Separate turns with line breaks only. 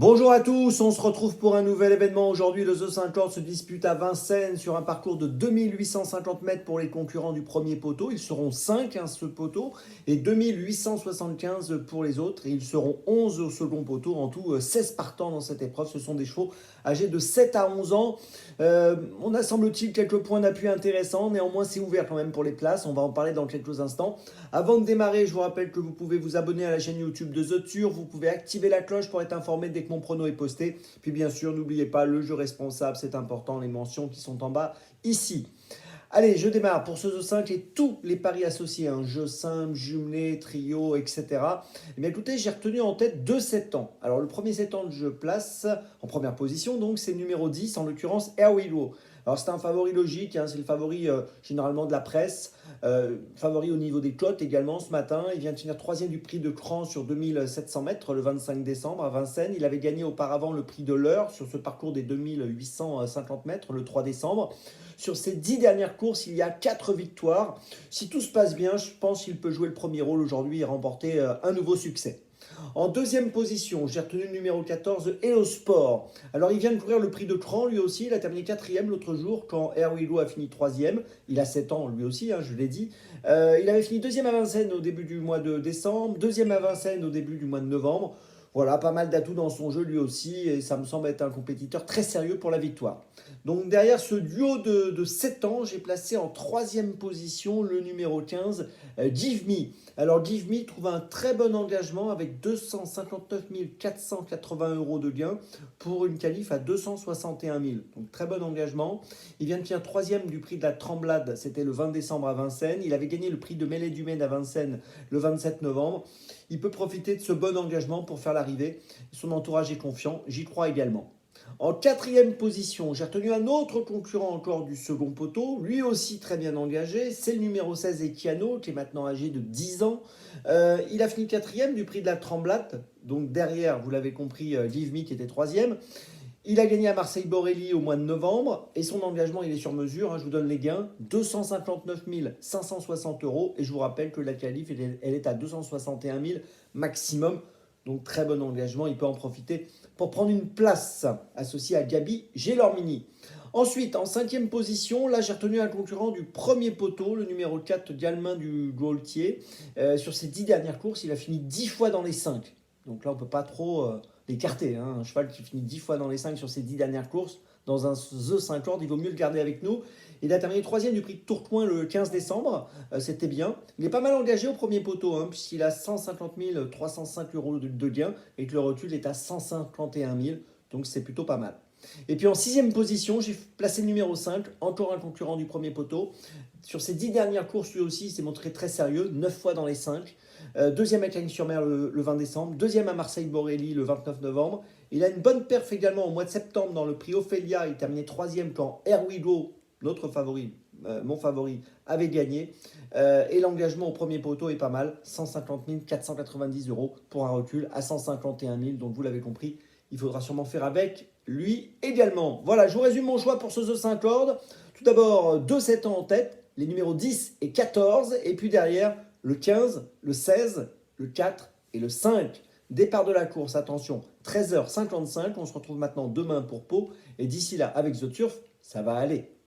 Bonjour à tous, on se retrouve pour un nouvel événement. Aujourd'hui, le The 50 se dispute à Vincennes sur un parcours de 2850 mètres pour les concurrents du premier poteau. Ils seront 5 ce poteau et 2875 pour les autres. Et ils seront 11 au second poteau. En tout, 16 partants dans cette épreuve. Ce sont des chevaux âgés de 7 à 11 ans. On a semble-t-il quelques points d'appui intéressants. Néanmoins, c'est ouvert quand même pour les places. On va en parler dans quelques instants. Avant de démarrer, je vous rappelle que vous pouvez vous abonner à la chaîne YouTube de The Turf. Vous pouvez activer la cloche pour être informé dès que mon prono est posté. Puis bien sûr, n'oubliez pas le jeu responsable, c'est important, les mentions qui sont en bas ici. Allez, je démarre pour ce The 5 et tous les paris associés, jeu simple, jumelé, trio, etc. Eh bien écoutez, j'ai retenu en tête 2 7 ans. Alors le premier 7 ans que je place en première position, donc c'est le numéro 10, en l'occurrence Air Willow. Alors c'est un favori logique, c'est le favori généralement de la presse, favori au niveau des cotes également ce matin. Il vient de finir 3e du prix de Cran sur 2700 mètres le 25 décembre à Vincennes. Il avait gagné auparavant le prix de l'heure sur ce parcours des 2850 mètres le 3 décembre. Sur ces 10 dernières courses, il y a 4 victoires. Si tout se passe bien, je pense qu'il peut jouer le premier rôle aujourd'hui et remporter un nouveau succès. En deuxième position, j'ai retenu le numéro 14, Hello Sport. Alors, il vient de courir le prix de Cran, lui aussi. Il a terminé 4e l'autre jour quand Air Willow a fini 3e. Il a 7 ans, lui aussi, je l'ai dit. Il avait fini 2e à Vincennes au début du mois de décembre, 2e à Vincennes au début du mois de novembre. Voilà, pas mal d'atouts dans son jeu lui aussi, et ça me semble être un compétiteur très sérieux pour la victoire. Donc derrière ce duo de 7 ans, j'ai placé en 3e position le numéro 15, Give Me. Alors Give Me trouve un très bon engagement avec 259 480 euros de gain pour une qualif à 261 000. Donc très bon engagement. Il vient de finir 3e du prix de la Tremblade, c'était le 20 décembre à Vincennes. Il avait gagné le prix de Mêlée du Maine à Vincennes le 27 novembre. Il peut profiter de ce bon engagement pour faire l'arrivée. Son entourage est confiant, j'y crois également. En 4e position, j'ai retenu un autre concurrent encore du second poteau, lui aussi très bien engagé, c'est le numéro 16 Equiano, qui est maintenant âgé de 10 ans. Il a fini 4e du prix de la Tremblade, donc derrière, vous l'avez compris, Give Me qui était 3e. Il a gagné à Marseille-Borelli au mois de novembre et son engagement, il est sur mesure. Je vous donne les gains, 259 560 euros. Et je vous rappelle que la qualif, elle est à 261 000 maximum. Donc très bon engagement, il peut en profiter pour prendre une place associée à Gabi Gélormini. Ensuite, en 5e position, là j'ai retenu un concurrent du premier poteau, le numéro 4, Dialmin du Gaultier. Sur ses 10 dernières courses, il a fini 10 fois dans les 5. Donc là, on ne peut pas trop l'écarter. Un cheval qui finit 10 fois dans les 5 sur ses 10 dernières courses, dans un The 50, il vaut mieux le garder avec nous. Il a terminé 3e du prix de Tourcoing le 15 décembre, c'était bien. Il est pas mal engagé au premier poteau, puisqu'il a 150 305 euros de gain et que le recul est à 151 000, donc c'est plutôt pas mal. Et puis en 6e position, j'ai placé le numéro 5, encore un concurrent du premier poteau. Sur ses 10 dernières courses, lui aussi, il s'est montré très sérieux, 9 fois dans les 5. Deuxième à Cagnes-sur-Mer le 20 décembre, deuxième à Marseille-Borelli le 29 novembre. Il a une bonne perf également au mois de septembre dans le prix Ophélia. Il terminait 3e quand Air Willow, notre favori, mon favori, avait gagné. Et l'engagement au premier poteau est pas mal, 150 490 euros pour un recul à 151 000. Donc vous l'avez compris, il faudra sûrement faire avec lui également. Voilà, je vous résume mon choix pour ce The 5 cordes. Tout d'abord, 2-7 ans en tête, les numéros 10 et 14. Et puis derrière, le 15, le 16, le 4 et le 5. Départ de la course, attention, 13h55. On se retrouve maintenant demain pour Pau. Et d'ici là, avec The Turf, ça va aller.